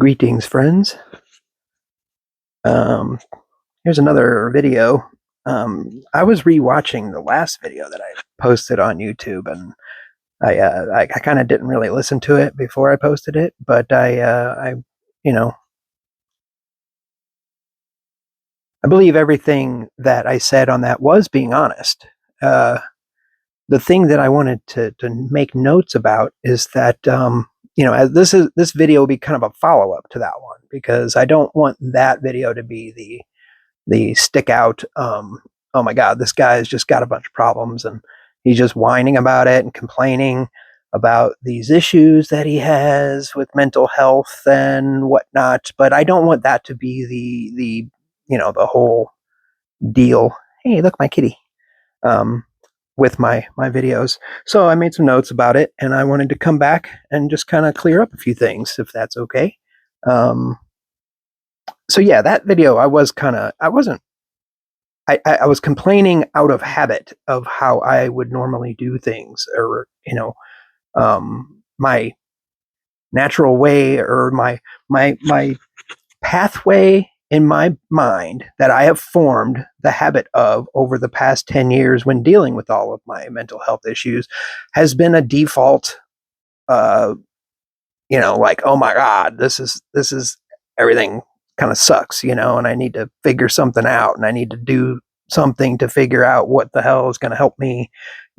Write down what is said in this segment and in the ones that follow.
Greetings, friends. Um, Here's another video. I was rewatching the last video that I posted on YouTube, and I kind of didn't really listen to it before I posted it, but you know, I believe everything that I said on that was being honest. Uh, the thing that I wanted to make notes about is that as this video will be kind of a follow up to that one because I don't want that video to be the stick out, oh my God, this guy's just got a bunch of problems and he's just whining about it and complaining about these issues that he has with mental health and whatnot. But I don't want that to be the whole deal. Hey, look, my kitty. Um, with my videos. So I made some notes about it and I wanted to come back and just kind of clear up a few things if that's okay. Um, so yeah, that video I was complaining out of habit of how I would normally do things, or my natural way, or my pathway in my mind that I have formed the habit of over the past 10 years when dealing with all of my mental health issues has been a default. Uh, like, oh my God, this is everything kind of sucks, and I need to figure something out, and I need to do something to figure out what the hell is going to help me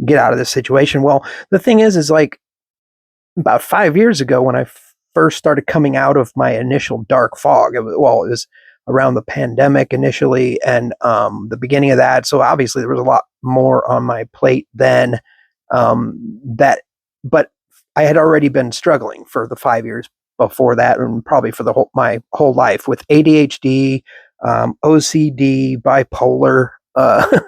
get out of this situation. Well, the thing is like about 5 years ago when I first started coming out of my initial dark fog, it was around the pandemic initially and the beginning of that. So obviously there was a lot more on my plate then. But I had already been struggling for the 5 years before that, and probably for my whole life with ADHD, OCD, bipolar. I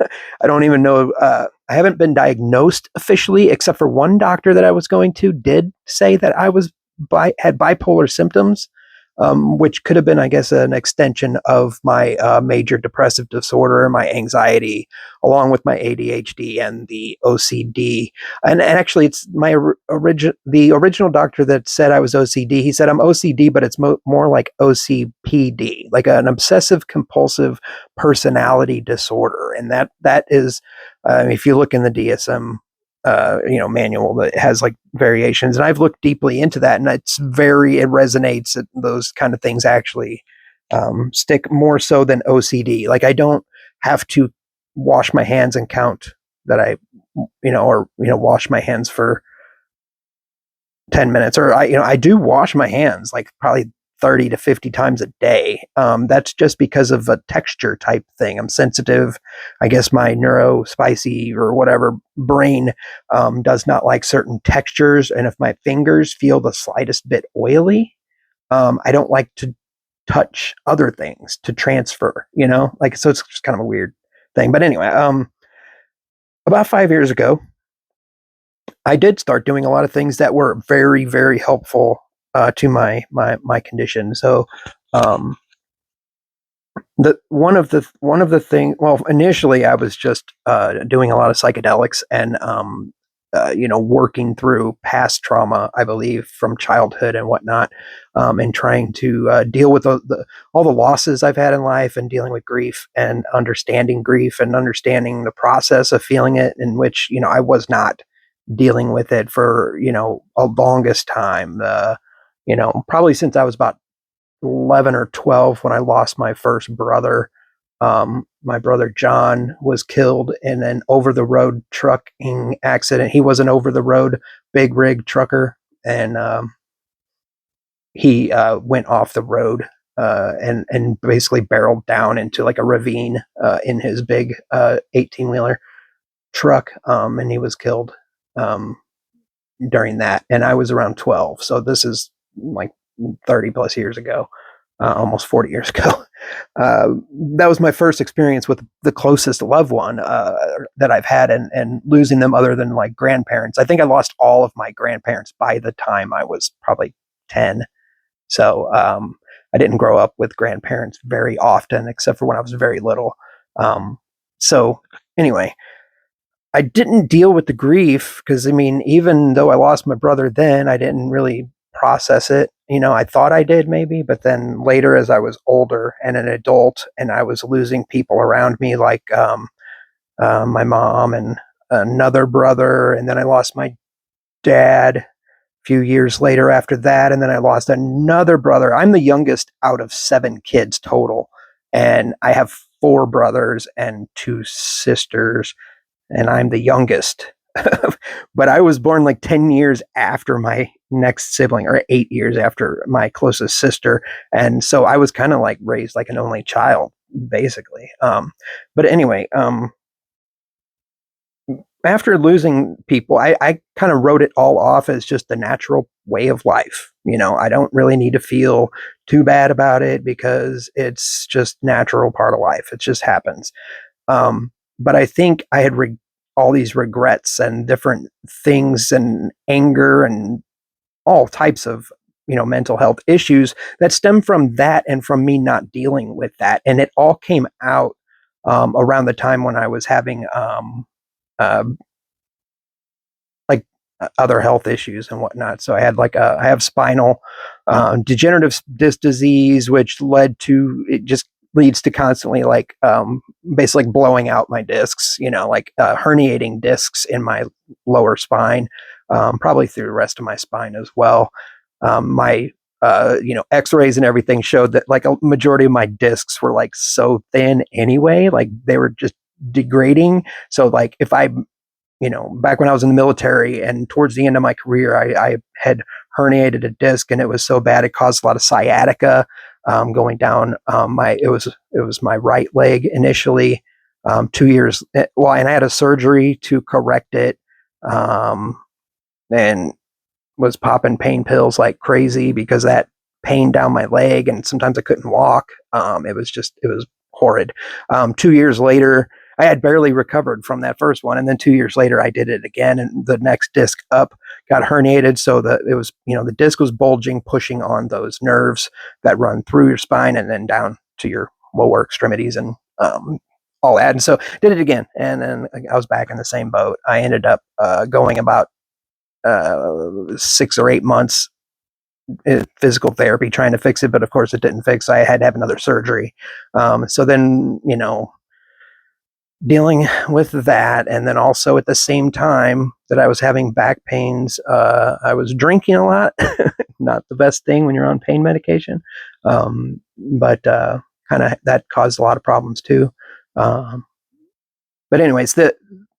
don't even know. I haven't been diagnosed officially, except for one doctor that I was going to did say that I had bipolar symptoms, which could have been, I guess, an extension of my major depressive disorder, my anxiety, along with my ADHD and the OCD. And actually, it's the original doctor that said I was OCD. He said I'm OCD, but it's more like OCPD, like an obsessive compulsive personality disorder. And that is, if you look in the DSM manual, that has like variations, and I've looked deeply into that, and it resonates. Those kind of things actually stick more so than OCD. Like I don't have to wash my hands and count that wash my hands for 10 minutes, or I do wash my hands like probably 30 to 50 times a day. That's just because of a texture type thing. I'm sensitive. I guess my neurospicy or whatever brain does not like certain textures. And if my fingers feel the slightest bit oily, I don't like to touch other things to transfer, so it's just kind of a weird thing. But anyway, about 5 years ago, I did start doing a lot of things that were very, very helpful to my condition. So, one of the thing. Well, initially I was just doing a lot of psychedelics and working through past trauma, I believe, from childhood and whatnot, and trying to deal with all the losses I've had in life, and dealing with grief and understanding the process of feeling it, in which I was not dealing with it for a longest time. Probably since I was about 11 or 12 when I lost my first brother. My brother John was killed in an over the road trucking accident. He was an over the road big rig trucker, and he went off the road and basically barreled down into like a ravine in his big 18-wheeler truck, and he was killed during that. And I was around 12, so this is like 30 plus years ago, almost 40 years ago. That was my first experience with the closest loved one that I've had, and losing them other than like grandparents. I think I lost all of my grandparents by the time I was probably 10. So I didn't grow up with grandparents very often, except for when I was very little. So anyway, I didn't deal with the grief because, I mean, even though I lost my brother then, I didn't really process it. I thought I did maybe, but then later as I was older and an adult and I was losing people around me, like my mom and another brother, and then I lost my dad a few years later after that, and then I lost another brother. I'm the youngest out of 7 kids total, and I have 4 brothers and 2 sisters, and I'm the youngest. But I was born like 10 years after my next sibling, or 8 years after my closest sister. And so I was kind of like raised like an only child, basically. But anyway, after losing people, I kind of wrote it all off as just the natural way of life. I don't really need to feel too bad about it because it's just natural part of life. It just happens. But I think I had all these regrets and different things and anger and all types of mental health issues that stem from that and from me not dealing with that. And it all came out around the time when I was having uh, like other health issues and whatnot. So I had I have spinal degenerative disc disease, which it just leads to constantly basically blowing out my discs, herniating discs in my lower spine, probably through the rest of my spine as well. My x-rays and everything showed that like a majority of my discs were like so thin anyway, like they were just degrading. So like if I back when I was in the military and towards the end of my career, I had herniated a disc, and it was so bad it caused a lot of sciatica going down it was my right leg initially. 2 years, well, and I had a surgery to correct it, and was popping pain pills like crazy because that pain down my leg, and sometimes I couldn't walk. It was horrid. 2 years later, I had barely recovered from that first one, and then 2 years later, I did it again, and the next disc up got herniated, so that it was the disc was bulging, pushing on those nerves that run through your spine and then down to your lower extremities and all that. And so did it again, and then I was back in the same boat. I ended up going about 6 or 8 months in physical therapy trying to fix it, but of course it didn't fix. I had to have another surgery. So then, dealing with that, and then also at the same time that I was having back pains, I was drinking a lot. Not the best thing when you're on pain medication, but kind of that caused a lot of problems too. But anyways,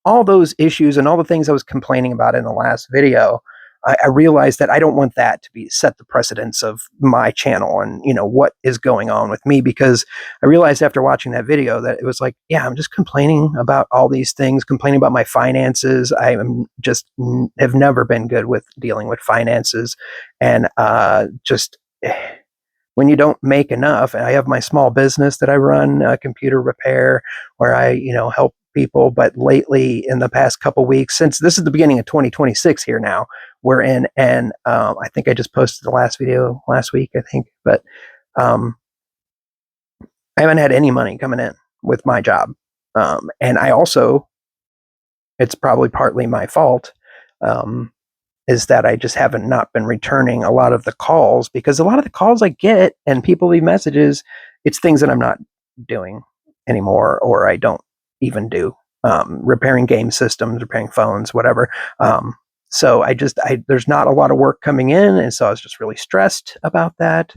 all those issues and all the things I was complaining about in the last video, I realized that I don't want that to be set the precedence of my channel and what is going on with me, because I realized after watching that video that it was like, yeah, I'm just complaining about all these things, complaining about my finances. I am just have never been good with dealing with finances, and just when you don't make enough. I have my small business that I run, computer repair, where I help people. But lately, in the past couple weeks, since this is the beginning of 2026 here now, we're in, and I think I just posted the last video last week, I think, but I haven't had any money coming in with my job, and I also, it's probably partly my fault, is that I just haven't not been returning a lot of the calls, because a lot of the calls I get and people leave messages, it's things that I'm not doing anymore, or I don't even do, repairing game systems, repairing phones, whatever. So there's not a lot of work coming in, and so I was just really stressed about that.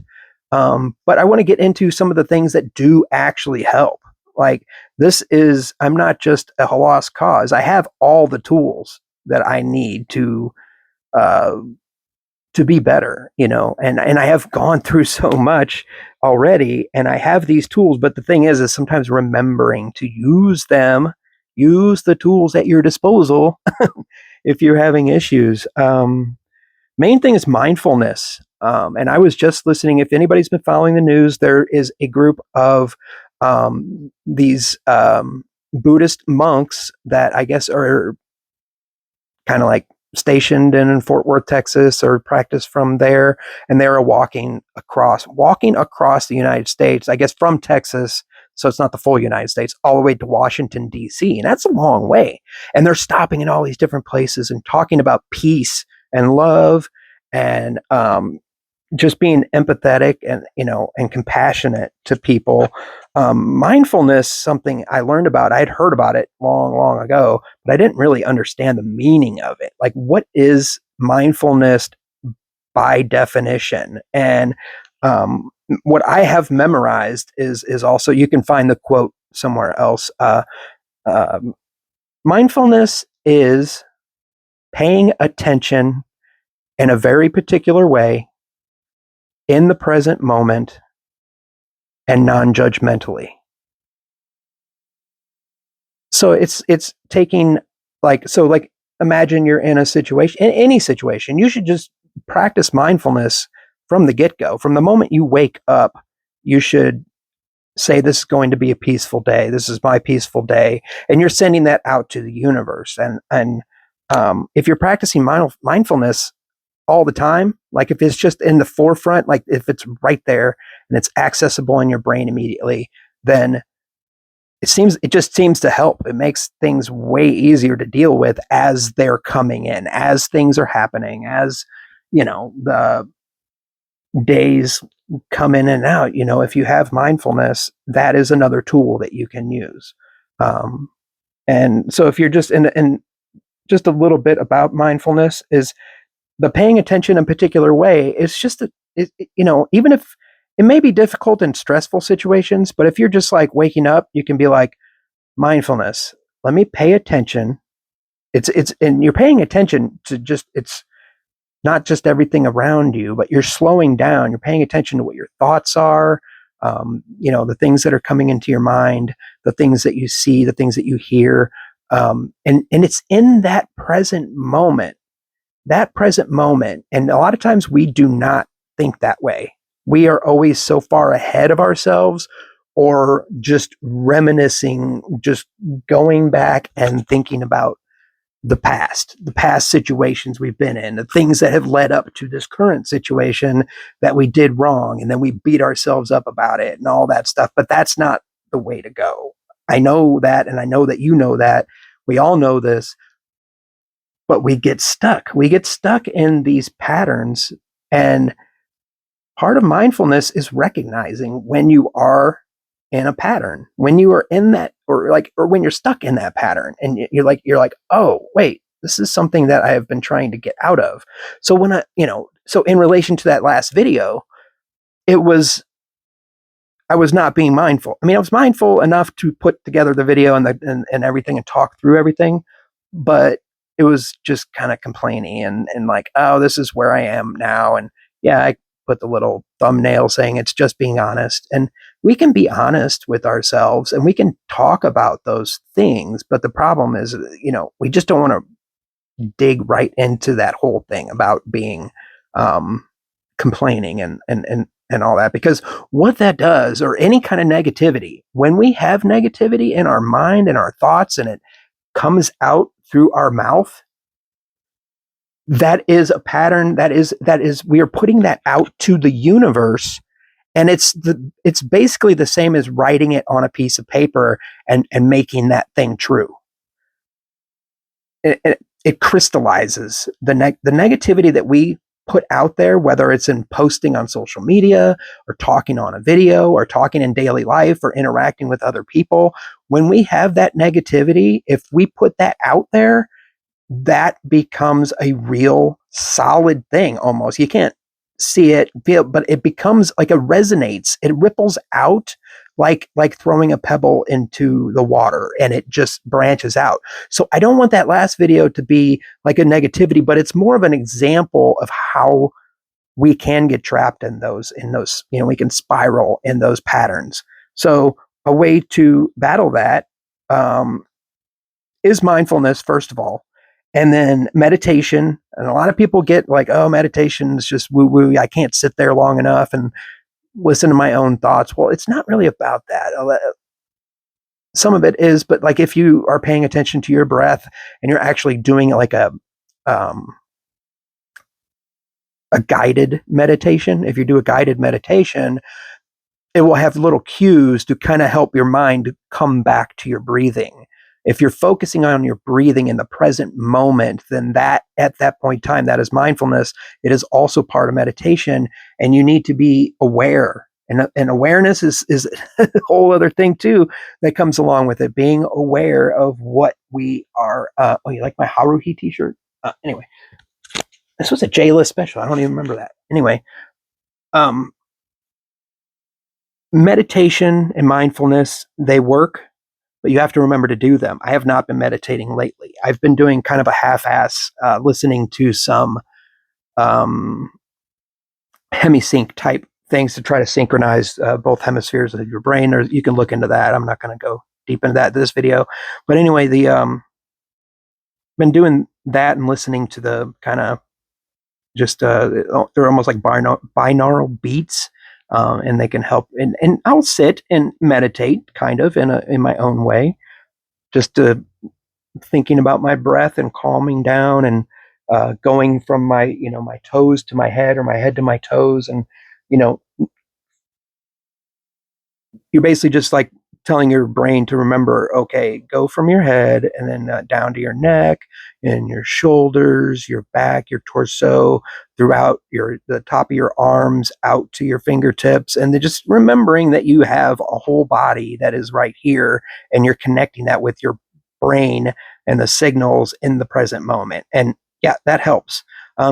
But I want to get into some of the things that do actually help. Like I'm not just a lost cause. I have all the tools that I need to be better, and I have gone through so much already, and I have these tools. But the thing is sometimes remembering to use the tools at your disposal if you're having issues. Main thing is mindfulness. And I was just listening. If anybody's been following the news, there is a group of these Buddhist monks that I guess are kind of like stationed in Fort Worth, Texas, or practice from there, and they are walking across the United States, I guess from Texas, so it's not the full United States, all the way to Washington, D.C., and that's a long way. And they're stopping in all these different places and talking about peace and love and just being empathetic and and compassionate to people. Mindfulness, something I learned about. I'd heard about it long ago, but I didn't really understand the meaning of it. Like, what is mindfulness by definition? And what I have memorized is also, you can find the quote somewhere else. Um, Mindfulness is paying attention in a very particular way in the present moment and non-judgmentally. So it's taking, like imagine you're in a situation, in any situation, you should just practice mindfulness from the get-go. From the moment you wake up, you should say, this is going to be a peaceful day. This is my peaceful day. And you're sending that out to the universe. And if you're practicing mindfulness all the time, like if it's just in the forefront, like if it's right there and it's accessible in your brain immediately, then it just seems to help. It makes things way easier to deal with as they're coming in, as things are happening, as the days come in and out. If you have mindfulness, that is another tool that you can use. And so if you're just in just a little bit about mindfulness is the paying attention in a particular way. It's just even if it may be difficult in stressful situations, but if you're just like waking up, you can be like, mindfulness, let me pay attention. And you're paying attention to just, it's not just everything around you, but you're slowing down. You're paying attention to what your thoughts are, the things that are coming into your mind, the things that you see, the things that you hear. And it's in that present moment. And a lot of times we do not think that way. We are always so far ahead of ourselves, or just reminiscing, just going back and thinking about the past situations we've been in, the things that have led up to this current situation that we did wrong. And then we beat ourselves up about it and all that stuff. But that's not the way to go. I know that. And I know that you know that. We all know this, but we get stuck. We get stuck in these patterns. And part of mindfulness is recognizing when you are in a pattern, when you are in that, or when you're stuck in that pattern, and you're like, oh, wait, this is something that I have been trying to get out of. So so in relation to that last video, I was not being mindful. I mean, I was mindful enough to put together the video and everything and talk through everything, but it was just kind of complaining and like, oh, this is where I am now. And yeah, I put the little thumbnail saying it's just being honest. And we can be honest with ourselves and we can talk about those things. But the problem is, we just don't want to dig right into that whole thing about being complaining and all that, because what that does, or any kind of negativity, when we have negativity in our mind and our thoughts and it comes out through our mouth, that is a pattern. That is we are putting that out to the universe, and it's basically the same as writing it on a piece of paper and making that thing true. It crystallizes the negativity that we put out there, whether it's in posting on social media or talking on a video or talking in daily life or interacting with other people. When we have that negativity, if we put that out there, that becomes a real solid thing. Almost, you can't see it, feel, but it becomes like, it resonates, it ripples out like throwing a pebble into the water, and it just branches out. So I don't want that last video to be like a negativity, but it's more of an example of how we can get trapped in those, we can spiral in those patterns. So a way to battle that is mindfulness, first of all, and then meditation. And a lot of people get like, oh, meditation is just woo woo. I can't sit there long enough and listen to my own thoughts. Well, it's not really about that. Some of it is, but like if you are paying attention to your breath and you're actually doing like a guided meditation, if you do a guided meditation, it will have little cues to kind of help your mind come back to your breathing. If you're focusing on your breathing in the present moment, then that at that point in time, that is mindfulness. It is also part of meditation, and you need to be aware. And awareness is a whole other thing too that comes along with it. Being aware of what we are. Oh, you like my Haruhi T-shirt? Anyway, this was a J-list special. I don't even remember that. Anyway, meditation and mindfulness, they work, but you have to remember to do them. I have not been meditating lately. I've been doing kind of a half-ass, listening to some hemisync type things to try to synchronize both hemispheres of your brain. Or you can look into that. I'm not going to go deep into that in this video, but anyway, been doing that and listening to the kind of just they're almost like binaural beats, and they can help. And I'll sit and meditate, kind of in my own way, just thinking about my breath and calming down, and going from my my toes to my head, or my head to my toes, and you know you're basically just like telling your brain to remember, okay, go from your head and then down to your neck and your shoulders, your back, your torso, throughout the top of your arms, out to your fingertips, and then just remembering that you have a whole body that is right here, and you're connecting that with your brain and the signals in the present moment. And yeah, that helps.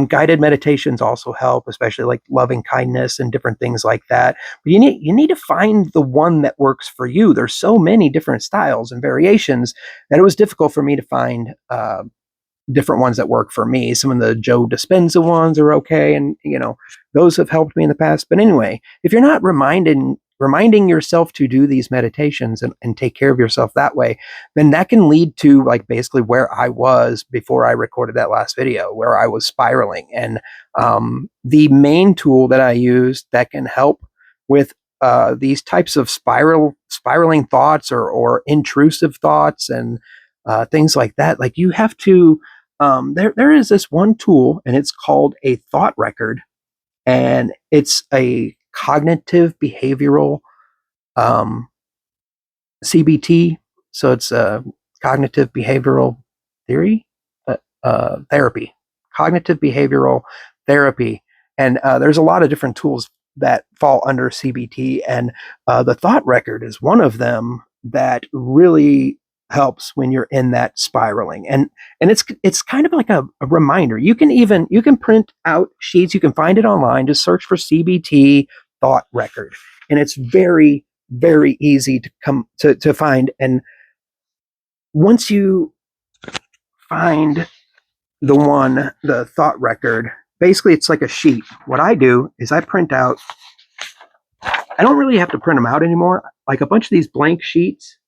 Guided meditations also help, especially like loving kindness and different things like that. But you need to find the one that works for you. There's so many different styles and variations that it was difficult for me to find different ones that work for me. Some of the Joe Dispenza ones are okay, and those have helped me in the past. But anyway, if you're not reminding yourself to do these meditations and take care of yourself that way, then that can lead to like basically where I was before I recorded that last video, where I was spiraling. And the main tool that I use that can help with these types of spiraling thoughts, or intrusive thoughts, and things like that, like you have to there is this one tool, and it's called a thought record, and it's a cognitive behavioral um, CBT. So it's cognitive behavioral theory, therapy, cognitive behavioral therapy. And there's a lot of different tools that fall under CBT, and the thought record is one of them that really helps when you're in that spiraling. And it's kind of like a reminder. You can print out sheets. You can find it online. Just search for CBT thought record, and it's very, very easy to come to find. And once you find the thought record, basically it's like a sheet. What I do is I print out, I don't really have to print them out anymore, like a bunch of these blank sheets,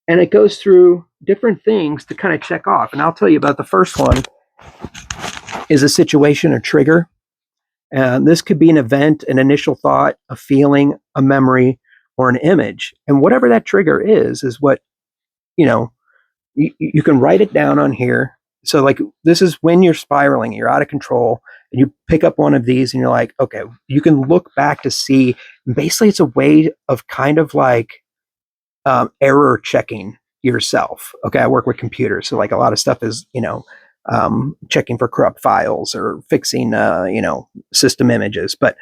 and it goes through different things to kind of check off. And I'll tell you about the first one is a situation or trigger. And this could be an event, an initial thought, a feeling, a memory, or an image. And whatever that trigger is what, you can write it down on here. So like, this is when you're spiraling, you're out of control, and you pick up one of these and you're like, okay, you can look back to see. Basically, it's a way of kind of like error checking yourself. Okay, I work with computers, so like a lot of stuff is checking for corrupt files or fixing system images. But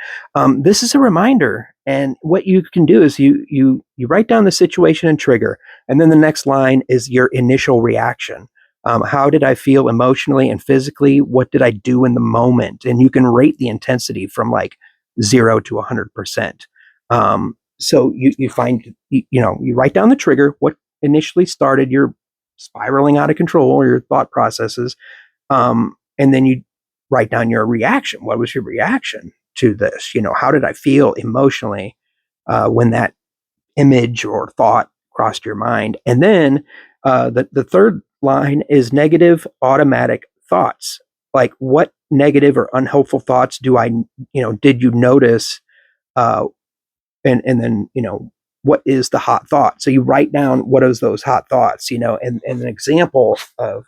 this is a reminder, and what you can do is you write down the situation and trigger, and then the next line is your initial reaction. How did I feel emotionally and physically? What did I do in the moment? And you can rate the intensity from like 0 to 100%. So you find, you write down the trigger, what initially started your spiraling out of control, or your thought processes. And then you write down your reaction. What was your reaction to this? How did I feel emotionally when that image or thought crossed your mind? And then the third line is negative automatic thoughts. Like, what negative or unhelpful thoughts did you notice? And then, what is the hot thought? So you write down what is those hot thoughts, and an example of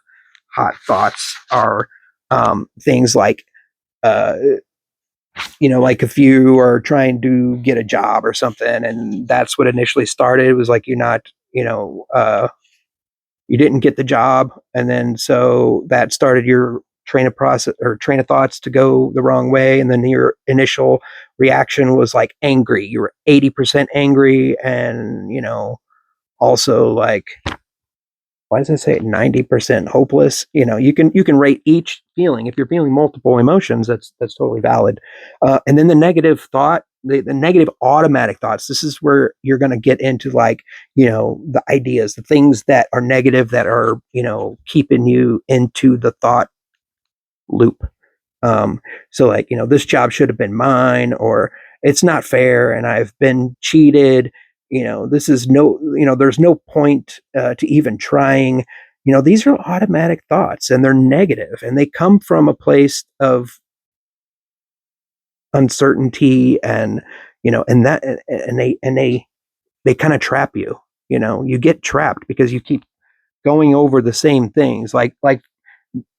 hot thoughts are things like, like if you are trying to get a job or something, and that's what initially started, it was like you're not you didn't get the job, and then so that started your train of thoughts to go the wrong way, and then your initial reaction was like angry. You were 80% angry, and also like, why does it say 90% hopeless? You can rate each feeling. If you're feeling multiple emotions, that's totally valid. And then the negative thought, the negative automatic thoughts, this is where you're going to get into like, the ideas, the things that are negative, that are keeping you into the thought loop. So like, this job should have been mine, or it's not fair and I've been cheated. This is there's no point to even trying. These are automatic thoughts, and they're negative, and they come from a place of uncertainty, and and that, and they kind of trap you. You get trapped because you keep going over the same things. Like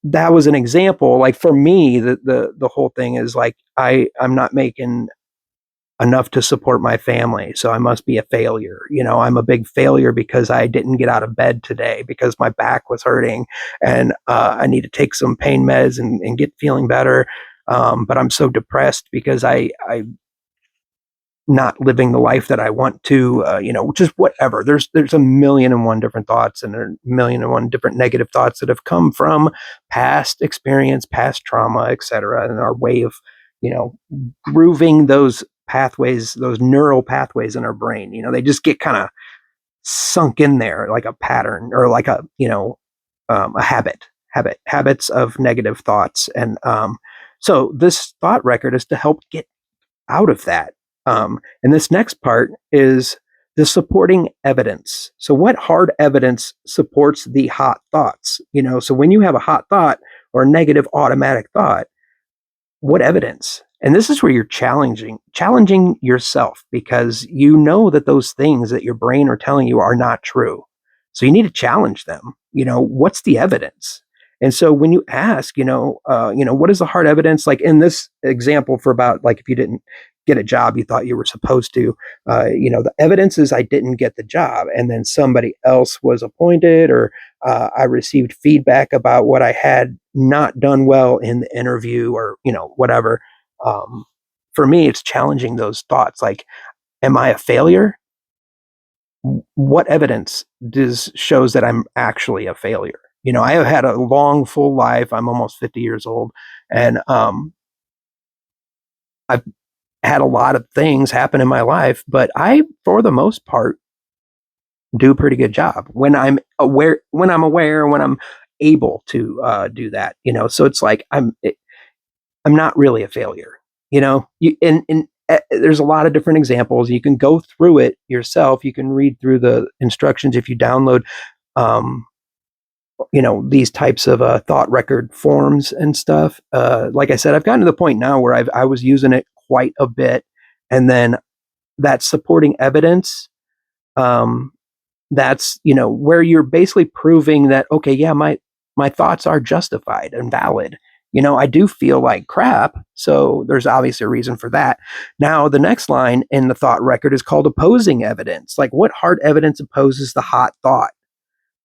that was an example. Like for me, the whole thing is like, I'm not making enough to support my family, so I must be a failure. I'm a big failure because I didn't get out of bed today because my back was hurting, and I need to take some pain meds and get feeling better. But I'm so depressed because I not living the life that I want to, just whatever. There's a million and one different thoughts, and there are a million and one different negative thoughts that have come from past experience, past trauma, etc. And our way of, grooving those pathways, those neural pathways in our brain. They just get kind of sunk in there like a pattern, or like a habits of negative thoughts. And so this thought record is to help get out of that. And this next part is the supporting evidence. So, what hard evidence supports the hot thoughts? So when you have a hot thought or a negative automatic thought, what evidence? And this is where you're challenging yourself, because you know that those things that your brain are telling you are not true. So you need to challenge them. What's the evidence? And so when you ask, what is the hard evidence? Like in this example, for about like, if you didn't get a job you thought you were supposed to, the evidence is I didn't get the job, and then somebody else was appointed, or I received feedback about what I had not done well in the interview, or whatever. Um, for me, it's challenging those thoughts. Like, am I a failure? What evidence shows that I'm actually a failure? I have had a long, full life. I'm almost 50 years old, and I've had a lot of things happen in my life, but I, for the most part, do a pretty good job when I'm aware, when I'm able to do that. So it's like I'm not really a failure. There's a lot of different examples. You can go through it yourself. You can read through the instructions if you download, um, these types of thought record forms and stuff. Like I said, I've gotten to the point now where I was using it quite a bit, and then that supporting evidence. That's where you're basically proving that, okay, yeah, my thoughts are justified and valid. I do feel like crap, so there's obviously a reason for that. Now the next line in the thought record is called opposing evidence. Like, what hard evidence opposes the hot thought?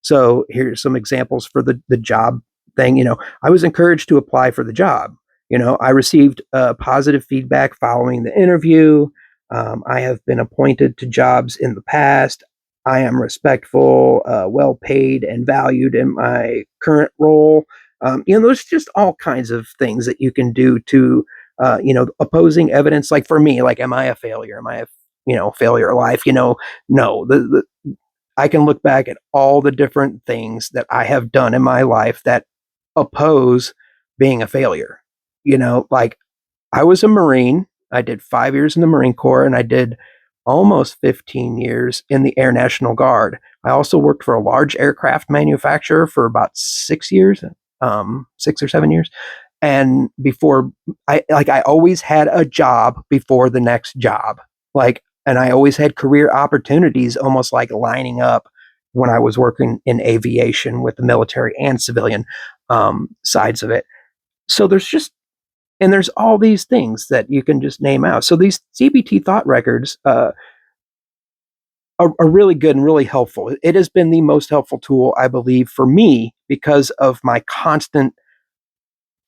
So here's some examples for the job thing. I was encouraged to apply for the job. I received positive feedback following the interview. I have been appointed to jobs in the past. I am respectful, well paid, and valued in my current role. There's just all kinds of things that you can do to, opposing evidence. Like for me, like, am I a failure? Am I a, failure of life? No. I can look back at all the different things that I have done in my life that oppose being a failure. Like, I was a Marine. I did 5 years in the Marine Corps, and I did almost 15 years in the Air National Guard. I also worked for a large aircraft manufacturer for about 6 years, 6 or 7 years. And before, I always had a job before the next job. And I always had career opportunities almost like lining up when I was working in aviation with the military and civilian sides of it. So there's all these things that you can just name out. So these CBT thought records, are really good and really helpful. It has been the most helpful tool, I believe, for me because of my constant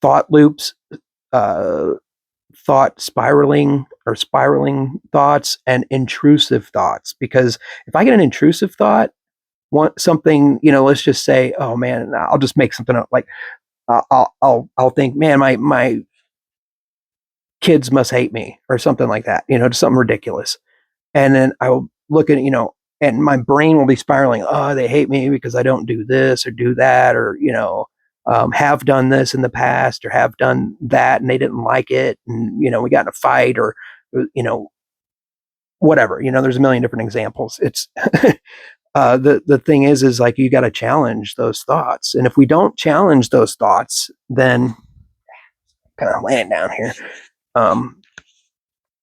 thought loops, uh, thought spiraling thoughts, and intrusive thoughts. Because if I get an intrusive thought, want something, let's just say, oh man, I'll just make something up. Like I'll think, man, my kids must hate me or something like that. Just something ridiculous. And then I will look at, and my brain will be spiraling. Oh, they hate me because I don't do this or do that, or have done this in the past or have done that, and they didn't like it, and we got in a fight, or you know whatever. There's a million different examples. It's the thing is like you got to challenge those thoughts, and if we don't challenge those thoughts, then kind of laying down here.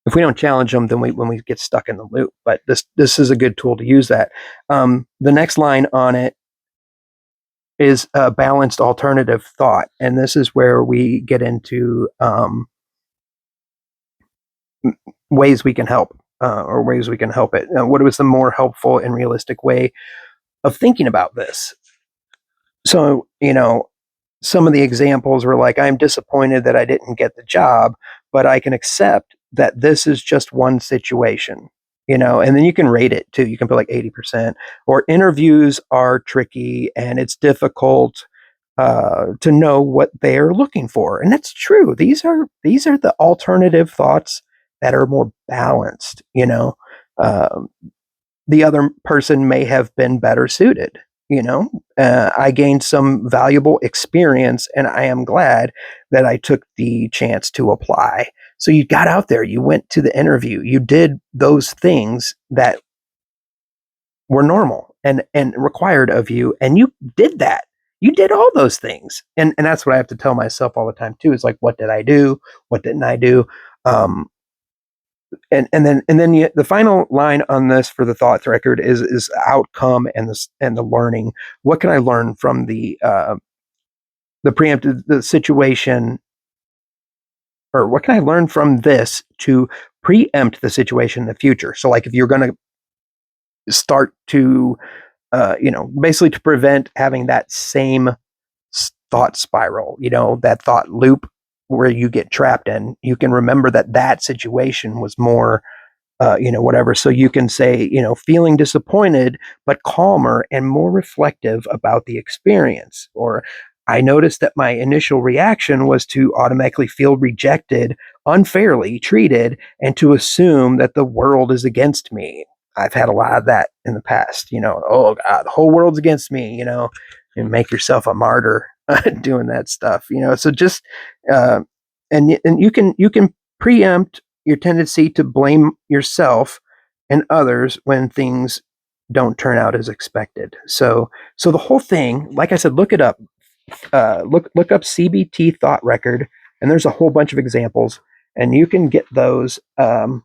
If we don't challenge them, then when we get stuck in the loop. But this is a good tool to use that. The next line on it is a balanced alternative thought, and this is where we get into ways we can help, or ways we can help it. What was the more helpful and realistic way of thinking about this? So, some of the examples were like, I'm disappointed that I didn't get the job, but I can accept that this is just one situation, and then you can rate it too. You can put like 80%. Or interviews are tricky and it's difficult to know what they're looking for. And that's true. These are the alternative thoughts that are more balanced, Um, the other person may have been better suited. I gained some valuable experience, and I am glad that I took the chance to apply. So you got out there, you went to the interview, you did those things that were normal and required of you, and you did that. You did all those things, and that's what I have to tell myself all the time too. Is like, what did I do? What didn't I do? Um, and then the final line on this for the thoughts record is outcome and the learning. What can I learn from the preemptive the situation, or what can I learn from this to preempt the situation in the future? So like if you're going to start to basically to prevent having that same thought spiral, that thought loop where you get trapped in, you can remember that situation was more whatever. So you can say, feeling disappointed, but calmer and more reflective about the experience. Or I noticed that my initial reaction was to automatically feel rejected, unfairly treated, and to assume that the world is against me. I've had a lot of that in the past, oh God, the whole world's against me, and make yourself a martyr doing that stuff, so just, uh, and you can preempt your tendency to blame yourself and others when things don't turn out as expected. So the whole thing, like I said, look it up. Look up CBT thought record, and there's a whole bunch of examples, and you can get those to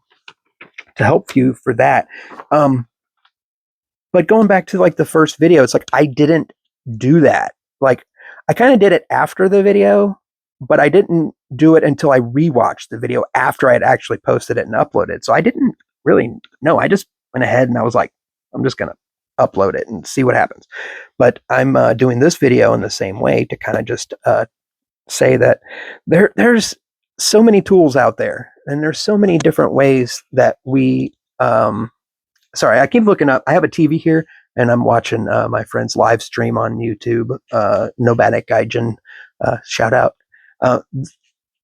help you for that. But going back to like the first video, it's like I didn't do that. Like I kind of did it after the video, but I didn't do it until I rewatched the video after I had actually posted it and uploaded. So I didn't really know. I just went ahead and I was like, I'm just gonna upload it and see what happens. But I'm doing this video in the same way to kind of just say that there's so many tools out there, and there's so many different ways that we sorry, I keep looking up. I have a TV here, and I'm watching my friend's live stream on YouTube. Nomadic Gaijin, shout out. Uh,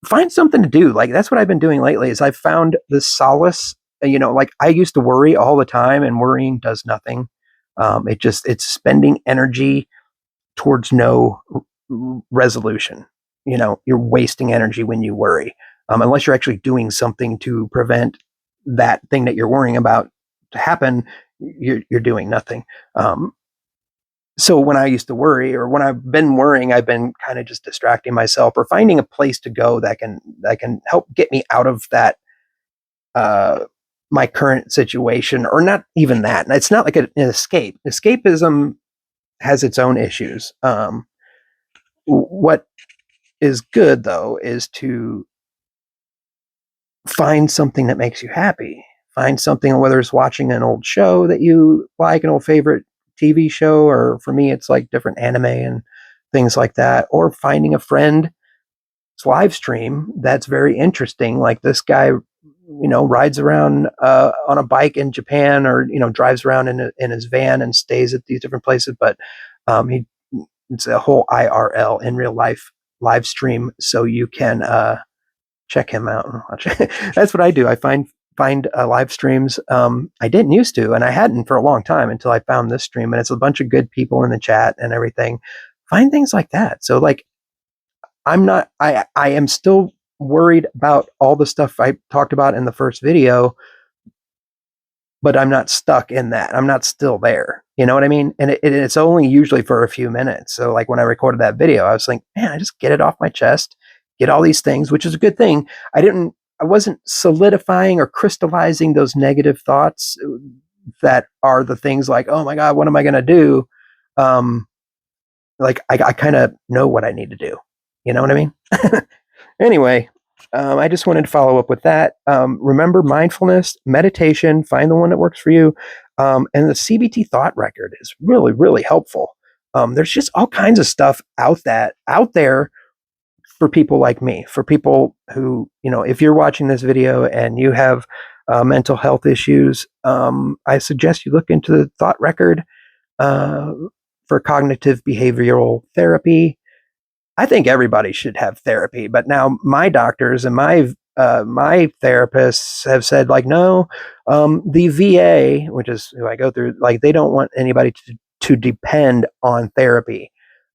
Find something to do. Like that's what I've been doing lately. Is I've found the solace. Like I used to worry all the time, and worrying does nothing. It's spending energy towards no resolution. You're wasting energy when you worry, unless you're actually doing something to prevent that thing that you're worrying about to happen. You're doing nothing. So when I used to worry, or when I've been worrying, I've been kind of just distracting myself or finding a place to go that can help get me out of that my current situation, or not even that. And it's not like an escape. Escapism has its own issues. What is good though is to find something that makes you happy. find something, whether it's watching an old show that you like, an old favorite TV show, or for me, it's like different anime and things like that, or finding a friend's live stream that's very interesting. Like this guy, rides around on a bike in Japan, or drives around in his van and stays at these different places. But he it's a whole IRL, in real life, live stream, so you can check him out and watch it. That's what I do. I find live streams. I didn't used to, and I hadn't for a long time until I found this stream, and it's a bunch of good people in the chat and everything. Find things like that. So like, I am still worried about all the stuff I talked about in the first video, but I'm not stuck in that. I'm not still there. You know what I mean? And it's only usually for a few minutes. So like when I recorded that video, I was like, man, I just get it off my chest, get all these things, which is a good thing. I wasn't solidifying or crystallizing those negative thoughts that are the things like, oh my God, what am I going to do? Like I kind of know what I need to do. You know what I mean? Anyway, I just wanted to follow up with that. Remember mindfulness, meditation, find the one that works for you. And the CBT thought record is really, really helpful. There's just all kinds of stuff out there for people like me, for people who, if you're watching this video and you have mental health issues, I suggest you look into the thought record for cognitive behavioral therapy. I think everybody should have therapy, but now my doctors and my therapists have said, like, no, the VA, which is who I go through, like, they don't want anybody to depend on therapy.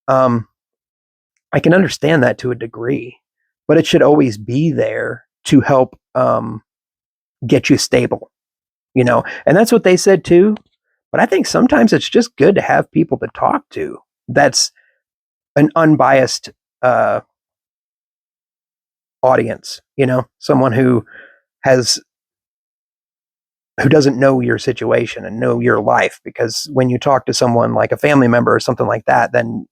I can understand that to a degree, but it should always be there to help get you stable, and that's what they said too. But I think sometimes it's just good to have people to talk to. That's an unbiased audience, someone who doesn't know your situation and know your life. Because when you talk to someone like a family member or something like that, then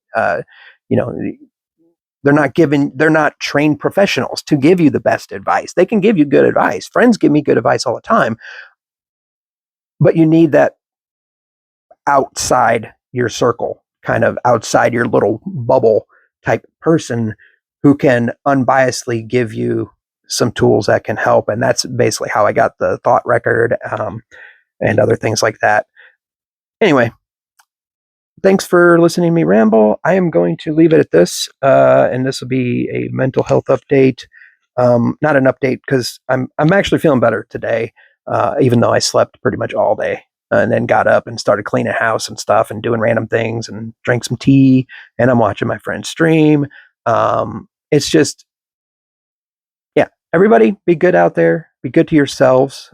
they're not trained professionals to give you the best advice. They can give you good advice. Friends give me good advice all the time, but you need that outside your circle, kind of outside your little bubble type person who can unbiasedly give you some tools that can help. And that's basically how I got the thought record and other things like that. Anyway, thanks for listening to me ramble. I am going to leave it at this, and this will be a mental health update. Not an update, because I'm actually feeling better today, even though I slept pretty much all day. And then got up and started cleaning house and stuff and doing random things and drank some tea, and I'm watching my friend stream. It's just, yeah, everybody be good out there. Be good to yourselves.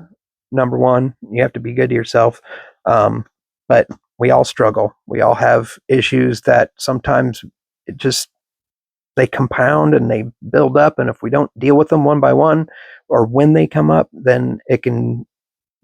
Number one, you have to be good to yourself. But we all struggle. We all have issues that sometimes they compound and they build up. And if we don't deal with them one by one, or when they come up, then it can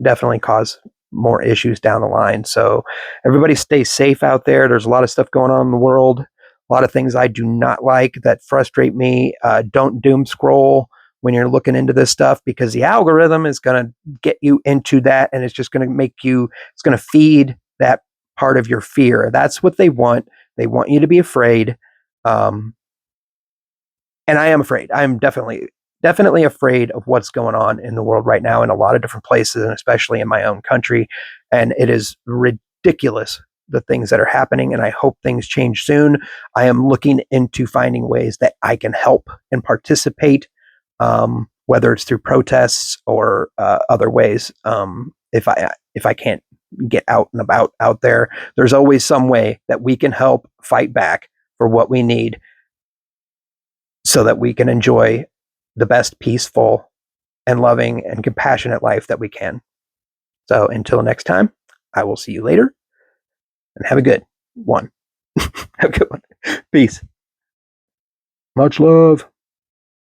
definitely cause more issues down the line. So everybody stay safe out there. There's a lot of stuff going on in the world, a lot of things I do not like that frustrate me. Don't doom scroll when you're looking into this stuff, because the algorithm is going to get you into that, and it's just going to it's going to feed that part of your fear. That's what they want. They want you to be afraid. And I am afraid. I'm definitely afraid of what's going on in the world right now in a lot of different places, and especially in my own country. And it is ridiculous, the things that are happening, and I hope things change soon. I am looking into finding ways that I can help and participate, whether it's through protests or other ways. If I can't get out and about out there, there's always some way that we can help fight back for what we need, so that we can enjoy the best peaceful and loving and compassionate life that we can. So until next time, I will see you later, and have a good one. Have a good one. Peace. Much love.